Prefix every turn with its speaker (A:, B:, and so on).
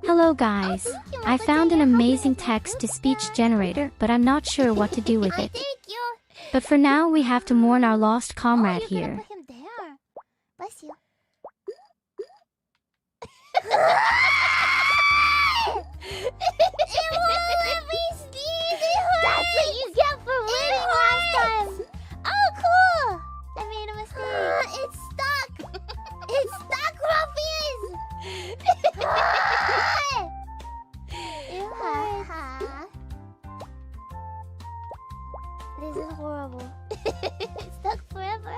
A: Hello guys, I found an amazing text-to-speech generator, but I'm not sure what to do with it.
B: Thank you.
A: But for now we have to mourn our lost comrade
B: You're
A: here.
B: gonna put him there. Bless you. It won't let me sneeze. It hurts. That's what you get for winning last time. Oh, cool. I made a mistake. It's stuck. It's stuck, Ruffians. This is horrible. It's stuck forever.